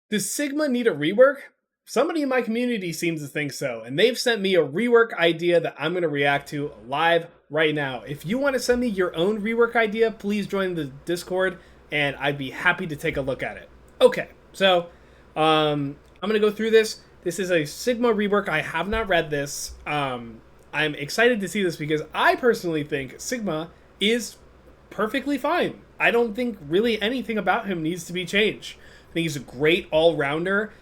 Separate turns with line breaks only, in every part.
Does Sigma need a rework? Somebody in my community seems to think so, and they've sent me a rework idea that I'm going to react to live right now. If you want to send me your own rework idea, please join the Discord, and I'd be happy to take a look at it. Okay, so I'm going to go through this. This is a Sigma rework. I have not read this. I'm excited to see this because I personally think Sigma is perfectly fine. I don't think really anything about him needs to be changed. I think he's a great all rounder.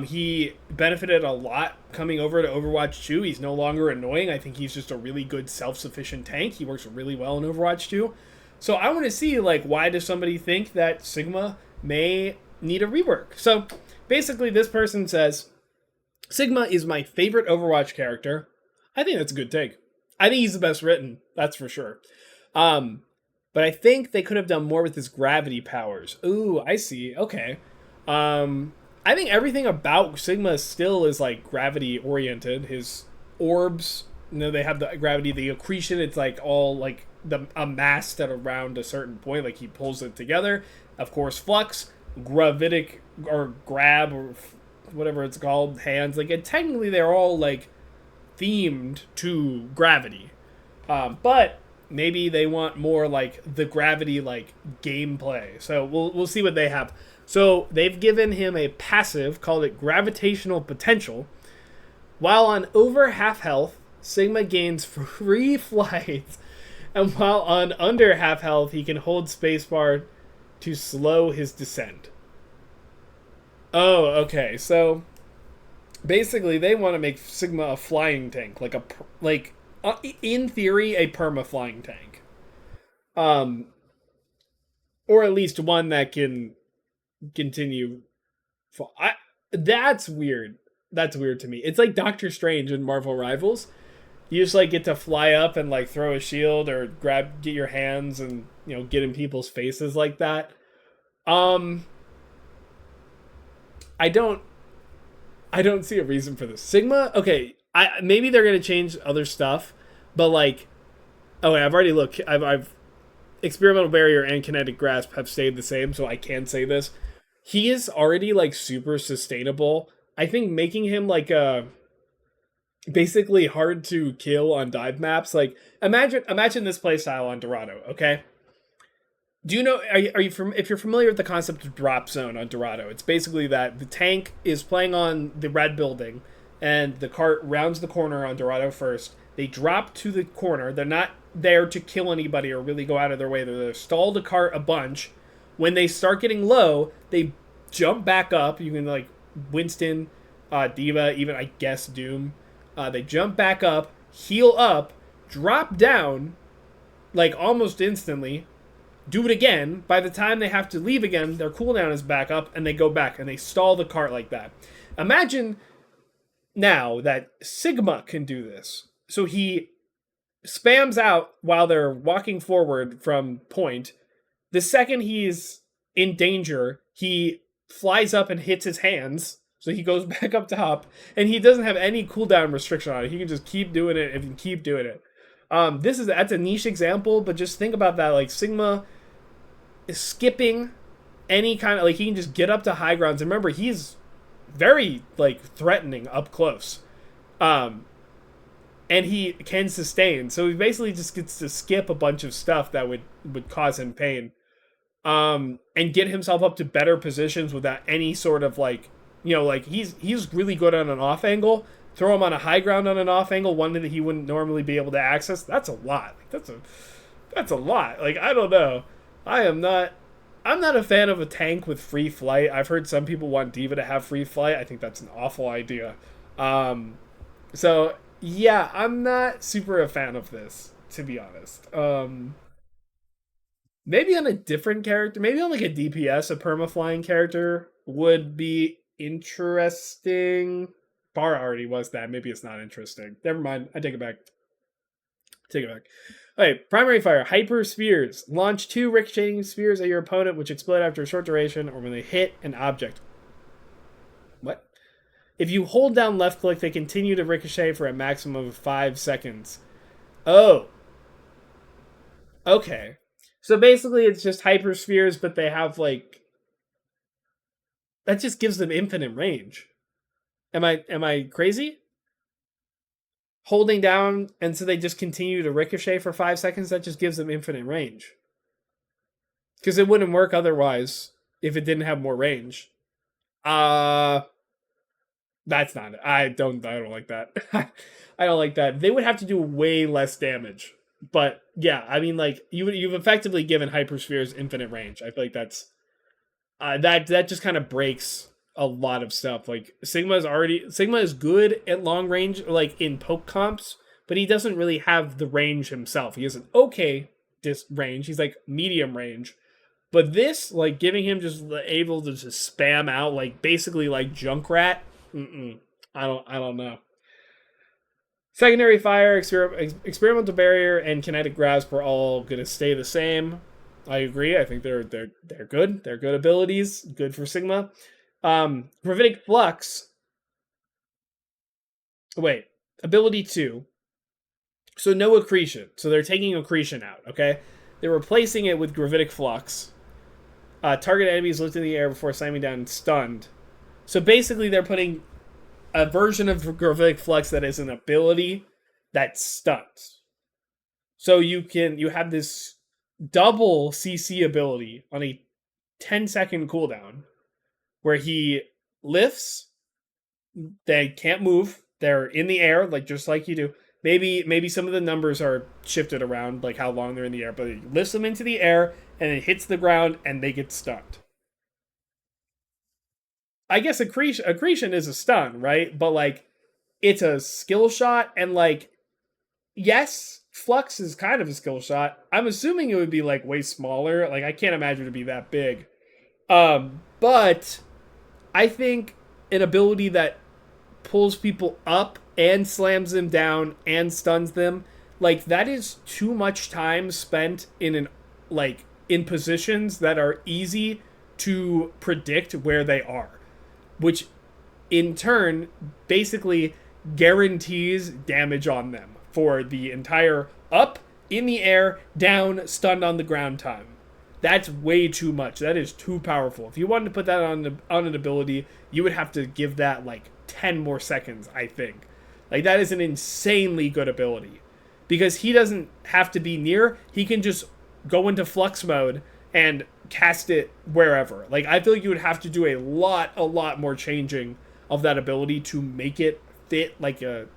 He benefited a lot coming over to Overwatch 2. He's no longer annoying. I think he's just a really good self-sufficient tank. He works really well in Overwatch 2. So I want to see, like, why does somebody think that Sigma may need a rework? So basically, this person says Sigma is my favorite Overwatch character. I think that's a good take. I think he's the best written. That's for sure. But I think they could have done more with his gravity powers. Ooh, I see. Okay. I think everything about Sigma still is like gravity oriented. His orbs, they have the gravity, the accretion. It's like all like a mass that around a certain point, like he pulls it together. Of course, flux, gravitic or grab or whatever it's called, hands. Like, and technically, they're all like themed to gravity. But maybe they want more like the gravity like gameplay. So we'll see what they have. So they've given him a passive, called it gravitational potential. While on over half health, Sigma gains free flight. And while on under half health, he can hold spacebar to slow his descent. Oh, okay. So basically, they want to make Sigma a flying tank, in theory, a perma flying tank, or at least one that can continue. That's weird. That's weird to me. It's like Doctor Strange in Marvel Rivals. You just like get to fly up and like throw a shield or get your hands and get in people's faces like that. I don't see a reason for this. Sigma, okay, maybe they're gonna change other stuff, but like, okay, I've already looked. I've experimental barrier and kinetic grasp have stayed the same, so I can say this. He is already like super sustainable. I think making him like basically hard to kill on dive maps. Like imagine this playstyle on Dorado. Okay, do you know? Are you from? If you're familiar with the concept of drop zone on Dorado, it's basically that the tank is playing on the red building, and the cart rounds the corner on Dorado first. They drop to the corner. They're not there to kill anybody or really go out of their way. They're there to stall the cart a bunch. When they start getting low, they jump back up. You can like Winston, Diva, even I guess Doom. They jump back up, heal up, drop down, like almost instantly. Do it again. By the time they have to leave again, their cooldown is back up, and they go back and they stall the cart like that. Imagine now that Sigma can do this. So he spams out while they're walking forward from point. The second he's in danger, he flies up and hits his hands. So he goes back up top, and he doesn't have any cooldown restriction on it. He can just keep doing it and keep doing it. That's a niche example, but just think about that. Like Sigma is skipping any kind of like he can just get up to high grounds. And remember, he's very like threatening up close. And he can sustain. So he basically just gets to skip a bunch of stuff that would cause him pain. And get himself up to better positions without any sort of like, like he's really good on an off angle. Throw him on a high ground on an off angle, one that he wouldn't normally be able to access. That's a lot. Like, that's a lot. Like, I don't know. I'm not a fan of a tank with free flight. I've heard some people want Diva to have free flight. I think that's an awful idea. So yeah, I'm not super a fan of this, to be honest. Maybe on a different character, maybe on like a DPS, a perma flying character would be interesting. Bar already was that. Maybe it's not interesting. Never mind. I take it back. Take it back. Okay, primary fire. Hyper spheres. Launch 2 ricocheting spheres at your opponent, which explode after a short duration or when they hit an object. What? If you hold down left click, they continue to ricochet for a maximum of 5 seconds. Oh. Okay. So basically it's just hyper spheres, but they have like that just gives them infinite range. Am I crazy? Holding down, and so they just continue to ricochet for 5 seconds. That just gives them infinite range. Because it wouldn't work otherwise if it didn't have more range. Uh that's not it. I don't like that. I don't like that. They would have to do way less damage. But yeah, I mean, like you've effectively given hyperspheres infinite range. I feel like that just kind of breaks a lot of stuff. Like Sigma is good at long range, like in poke comps, but he doesn't really have the range himself. He has an okay range. He's like medium range. But this, like giving him just able to just spam out like basically like Junkrat. I don't know. Secondary fire, experimental barrier, and kinetic grasp are all gonna stay the same. I agree. I think they're good. They're good abilities. Good for Sigma. Gravitic Flux. Wait, ability 2. So no accretion. So they're taking accretion out. Okay, they're replacing it with Gravitic Flux. Target enemies lifted in the air before slamming down and stunned. So basically, they're putting a version of Gravitic Flux that is an ability that stuns. So you have this double CC ability on a 10-second cooldown where he lifts, they can't move, they're in the air, like just like you do. Maybe some of the numbers are shifted around, like how long they're in the air, but he lifts them into the air and it hits the ground and they get stunned. I guess accretion is a stun, right? But like it's a skill shot, and like yes, Flux is kind of a skill shot. I'm assuming it would be like way smaller. Like I can't imagine it to be that big. But I think an ability that pulls people up and slams them down and stuns them, like that is too much time spent in positions that are easy to predict where they are, which in turn basically guarantees damage on them for the entire up, in the air, down, stunned on the ground time. That's way too much. That is too powerful. If you wanted to put that on an ability, you would have to give that like 10 more seconds, I think. Like that is an insanely good ability. Because he doesn't have to be near, he can just go into flux mode and cast it wherever. Like I feel like you would have to do a lot more changing of that ability to make it fit like a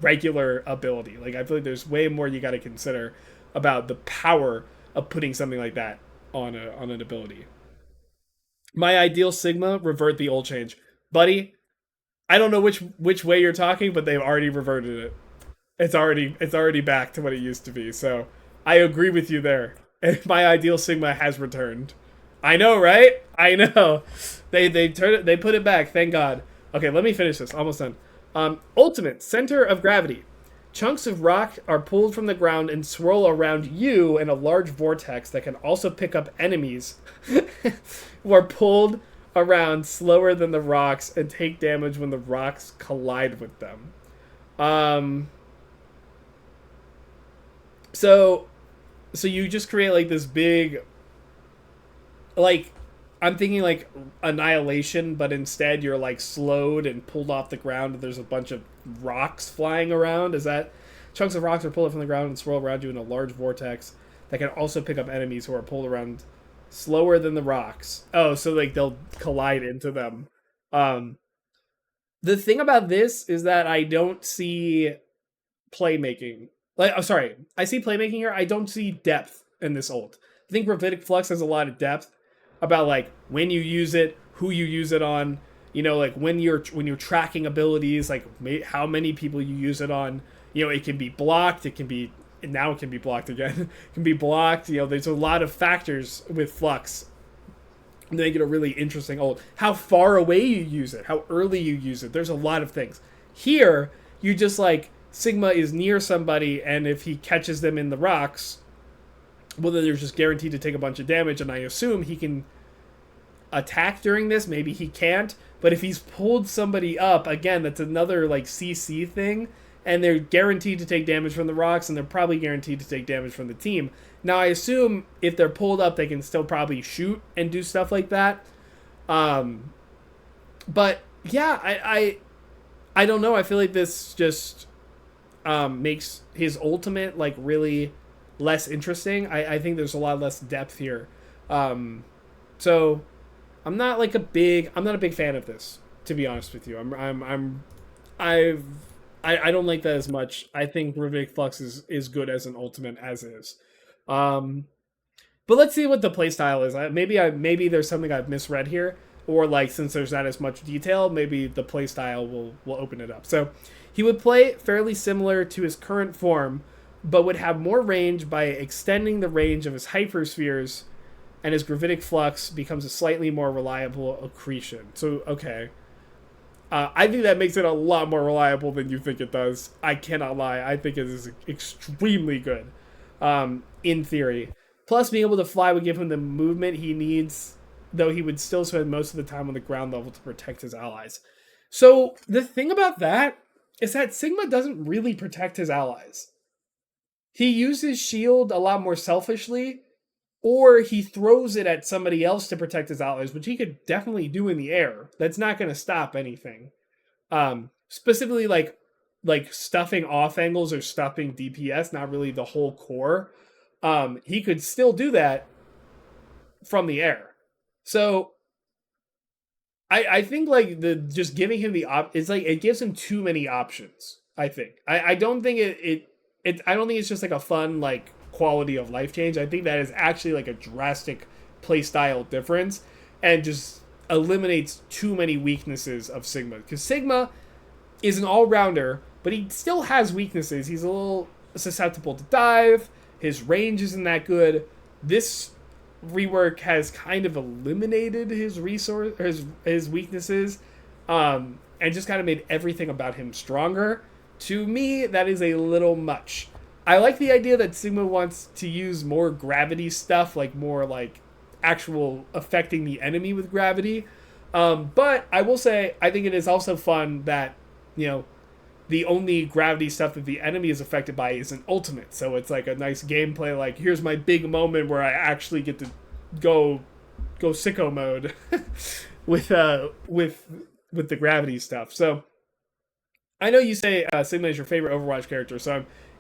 regular ability. Like I feel like there's way more you got to consider about the power of putting something like that on an ability. My ideal Sigma, revert the old change. Buddy, I don't know which way you're talking, but they've already reverted it. It's already back to what it used to be. So I agree with you there. My ideal Sigma has returned. I know, right? I know. They put it back. Thank God. Okay, let me finish this. Almost done. Ultimate center of gravity. Chunks of rock are pulled from the ground and swirl around you in a large vortex that can also pick up enemies who are pulled around slower than the rocks and take damage when the rocks collide with them. So you just create like this big, like, I'm thinking like Annihilation, but instead you're like slowed and pulled off the ground and there's a bunch of rocks flying around. Is that chunks of rocks are pulled from the ground and swirl around you in a large vortex that can also pick up enemies who are pulled around slower than the rocks. Oh, so like they'll collide into them. The thing about this is that I don't see playmaking. Like, I'm sorry, I see playmaking here. I don't see depth in this ult. I think Gravitic Flux has a lot of depth about like when you use it, who you use it on, you know, like when you're tracking abilities, like how many people you use it on. You know, it can be blocked, it can be blocked again. It can be blocked, you know, there's a lot of factors with Flux that make it a really interesting ult. How far away you use it, how early you use it, there's a lot of things. Here, you just like Sigma is near somebody, and if he catches them in the rocks, well, then they're just guaranteed to take a bunch of damage, and I assume he can attack during this. Maybe he can't, but if he's pulled somebody up, again, that's another like CC thing, and they're guaranteed to take damage from the rocks, and they're probably guaranteed to take damage from the team. Now, I assume if they're pulled up, they can still probably shoot and do stuff like that, Um, but yeah, I don't know. I feel like this just makes his ultimate like really less interesting. I think there's a lot less depth here. Um, so I'm not a big fan of this, to be honest with you. I've I don't like that as much. I think Gravitic Flux is good as an ultimate as is. Um, but let's see what the playstyle is. Maybe there's something I've misread here, or like since there's not as much detail, maybe the playstyle will open it up. So he would play fairly similar to his current form, but would have more range by extending the range of his hyperspheres, and his gravitic flux becomes a slightly more reliable accretion. So okay, I think that makes it a lot more reliable than you think it does. I cannot lie. I think it is extremely good, in theory. Plus, being able to fly would give him the movement he needs, though he would still spend most of the time on the ground level to protect his allies. So, the thing about that is that Sigma doesn't really protect his allies. He uses shield a lot more selfishly, or he throws it at somebody else to protect his allies, which he could definitely do in the air. That's not going to stop anything. Specifically, like stuffing off angles or stuffing DPS, not really the whole core. He could still do that from the air. So I think like the just giving him the it's like it gives him too many options. I think I don't think it I don't think it's just like a fun like quality of life change. I think that is actually like a drastic playstyle difference and just eliminates too many weaknesses of Sigma, because Sigma is an all-rounder, but he still has weaknesses. He's a little susceptible to dive. His range isn't that good. This rework has kind of eliminated his his weaknesses, and just kind of made everything about him stronger. To me, that is a little much. I like the idea that Sigma wants to use more gravity stuff, like more like actual affecting the enemy with gravity. But I will say, I think it is also fun that, you know, the only gravity stuff that the enemy is affected by is an ultimate. So it's like a nice gameplay, like, here's my big moment where I actually get to go sicko mode with the gravity stuff. So I know you say Sigma is your favorite Overwatch character,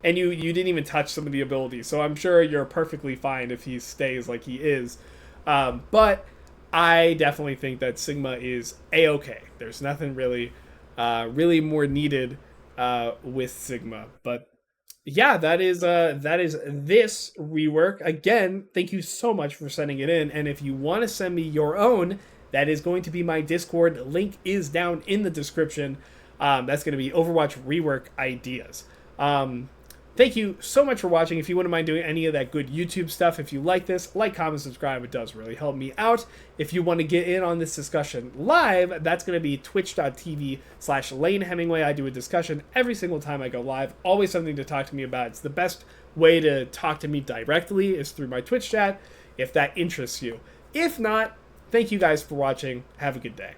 and you didn't even touch some of the abilities, so I'm sure you're perfectly fine if he stays like he is. But I definitely think that Sigma is a-okay. There's nothing really more needed with Sigma. But yeah, that is this rework. Again, thank you so much for sending it in. And if you want to send me your own, that is going to be my Discord. Link is down in the description. That's going to be Overwatch rework ideas. Thank you so much for watching. If you wouldn't mind doing any of that good YouTube stuff, if you like this, like, comment, subscribe. It does really help me out. If you want to get in on this discussion live, that's going to be twitch.tv/Lane Hemingway. I do a discussion every single time I go live. Always something to talk to me about. It's the best way to talk to me directly is through my Twitch chat, if that interests you. If not, thank you guys for watching. Have a good day.